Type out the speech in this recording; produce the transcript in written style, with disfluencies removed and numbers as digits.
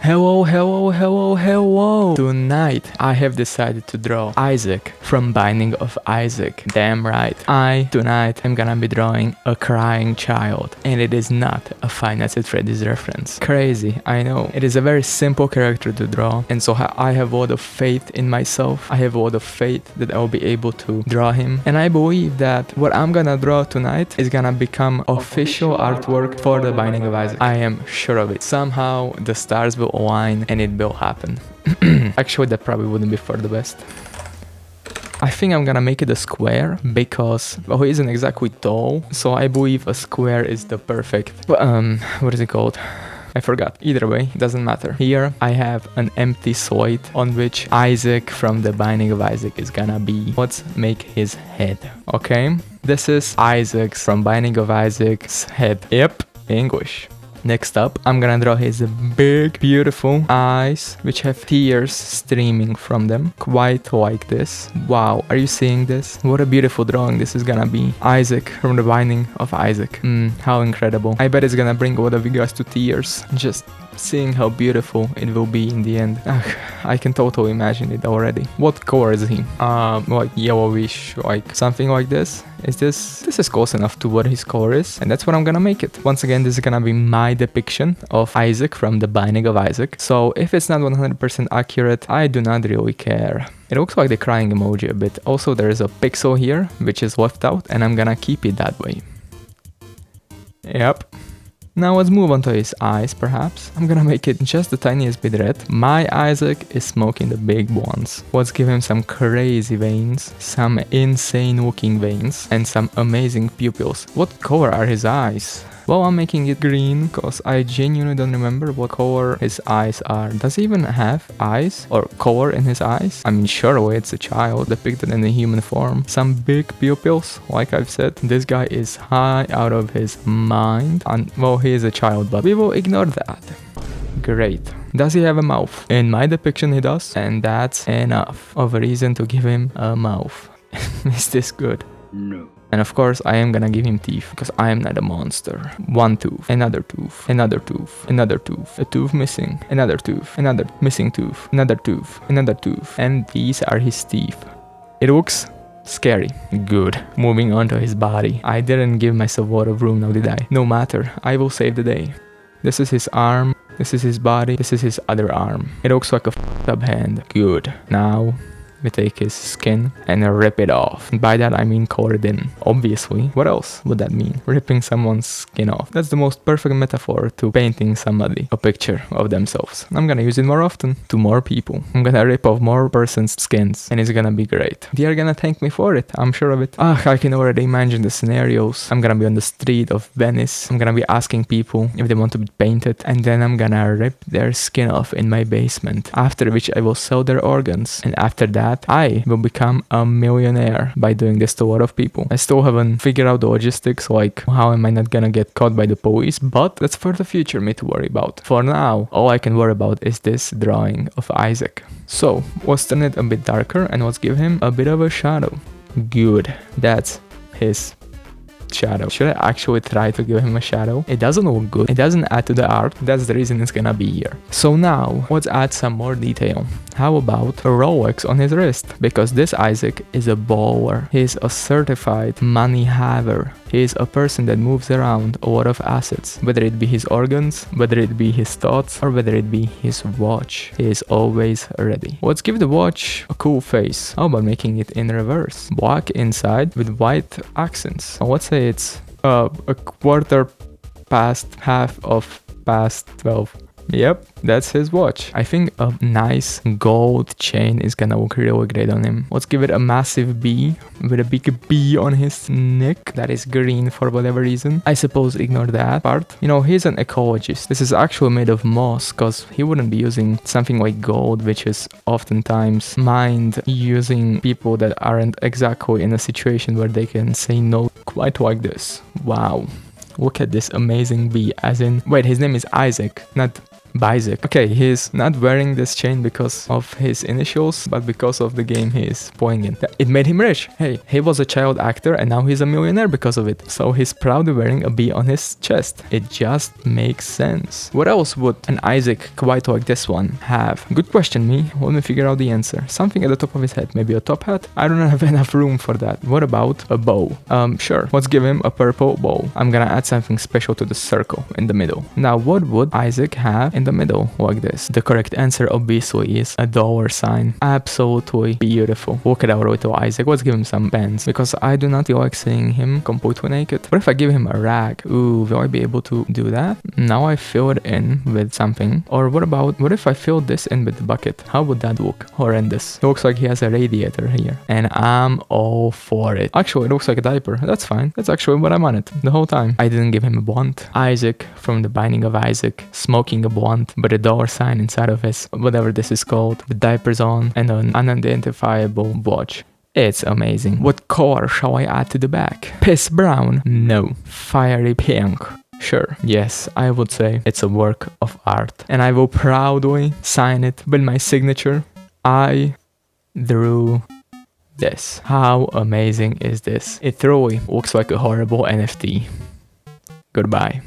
Hello. Tonight, I have decided to draw Isaac from Binding of Isaac. Damn right. Tonight, I'm gonna be drawing a crying child. And it is not a Five Nights at Freddy's reference. Crazy, I know. It is a very simple character to draw. And so I have a lot of faith in myself. I have a lot of faith that I will be able to draw him. And I believe that what I'm gonna draw tonight is gonna become official artwork for the Binding of Isaac. I am sure of it. Somehow, the stars will align and it will happen. Actually, that probably wouldn't be for the best. I think I'm gonna make it a square because, well, he isn't exactly tall, so I believe a square is the perfect, what is it called? I forgot. Either way, doesn't matter. Here I have an empty slate on which Isaac from the Binding of Isaac is gonna be. Let's make his head, okay? This is Isaac's from Binding of Isaac's head. Yep, English. Next up, I'm gonna draw his big, beautiful eyes, which have tears streaming from them, quite like this. Wow, are you seeing this? What a beautiful drawing this is gonna be. Isaac from the Binding of Isaac. How incredible. I bet it's gonna bring a lot of you guys to tears, just seeing how beautiful it will be in the end. I can totally imagine it already. What color is he? Like yellowish, like something like this. This is close enough to what his color is, and that's what I'm gonna make it. Once again, this is gonna be my depiction of Isaac from the Binding of Isaac. So if it's not 100% accurate, I do not really care. It looks like the crying emoji a bit. Also, there is a pixel here, which is left out, and I'm gonna keep it that way. Yep. Now let's move on to his eyes, perhaps. I'm gonna make it just the tiniest bit red. My Isaac is smoking the big ones. Let's give him some crazy veins, some insane looking veins, and some amazing pupils. What color are his eyes? Well, I'm making it green because I genuinely don't remember what color his eyes are. Does he even have eyes or color in his eyes? I mean, surely it's a child depicted in a human form. Some big pupils, like I've said. This guy is high out of his mind. And, well, he is a child, but we will ignore that. Great. Does he have a mouth? In my depiction, he does. And that's enough of a reason to give him a mouth. Is this good? No. And of course, I am gonna give him teeth, because I am not a monster. One tooth, another tooth, another tooth, another tooth, a tooth missing, another tooth, another missing tooth, another tooth, another tooth, and these are his teeth. It looks scary. Good. Moving on to his body. I didn't give myself a lot of room now, did I? No matter, I will save the day. This is his arm, this is his body, this is his other arm. It looks like a f***ed up hand. Good. Now we take his skin and rip it off. By that I mean color it in. Obviously. What else would that mean? Ripping someone's skin off. That's the most perfect metaphor to painting somebody a picture of themselves. I'm gonna use it more often to more people. I'm gonna rip off more person's skins and it's gonna be great. They are gonna thank me for it. I'm sure of it. I can already imagine the scenarios. I'm gonna be on the street of Venice. I'm gonna be asking people if they want to be painted, and then I'm gonna rip their skin off in my basement. After which I will sell their organs, and after that I will become a millionaire by doing this to a lot of people. I still haven't figured out the logistics, like how am I not gonna get caught by the police, but that's for the future me to worry about. For now, all I can worry about is this drawing of Isaac. So, let's turn it a bit darker and let's give him a bit of a shadow. Good. That's his shadow. Should I actually try to give him a shadow? It doesn't look good. It doesn't add to the art. That's the reason it's gonna be here. So now, let's add some more detail. How about a Rolex on his wrist? Because this Isaac is a baller. He's a certified money haver. He's a person that moves around a lot of assets. Whether it be his organs, whether it be his thoughts, or whether it be his watch. He is always ready. Let's give the watch a cool face. How about making it in reverse? Black inside with white accents. Let's say it's a quarter past half of past 12. Yep, that's his watch. I think a nice gold chain is gonna look really great on him. Let's give it a massive B with a big B on his neck that is green for whatever reason. I suppose ignore that part. You know, he's an ecologist. This is actually made of moss because he wouldn't be using something like gold, which is oftentimes mined using people that aren't exactly in a situation where they can say no, quite like this. Wow. Look at this amazing bee, as in, wait, his name is Isaac, not Isaac. Okay, he's not wearing this chain because of his initials, but because of the game he is playing in. It made him rich. Hey, he was a child actor and now he's a millionaire because of it. So he's proudly wearing a B on his chest. It just makes sense. What else would an Isaac quite like this one have? Good question, me. Let me figure out the answer. Something at the top of his head. Maybe a top hat? I don't have enough room for that. What about a bow? Sure. Let's give him a purple bow. I'm gonna add something special to the circle in the middle. Now, what would Isaac have in the middle like this? The correct answer obviously is a $sign. Absolutely beautiful. Look at our little Isaac. Let's give him some bands because I do not feel like seeing him completely naked. What if I give him a rag? Ooh, will I be able to do that? Now I fill it in with something. Or what if I fill this in with the bucket? How would that look? Horrendous. It looks like he has a radiator here. And I'm all for it. Actually, it looks like a diaper. That's fine. That's actually what I wanted the whole time. I didn't give him a blunt. Isaac from the Binding of Isaac smoking a blunt but a $sign inside of his whatever this is called with diapers on and an unidentifiable watch. It's amazing. What color shall I add to the back? Piss brown? No. Fiery pink. Sure, yes, I would say it's a work of art. And I will proudly sign it with my signature. I drew this. How amazing is this? It truly looks like a horrible NFT. Goodbye.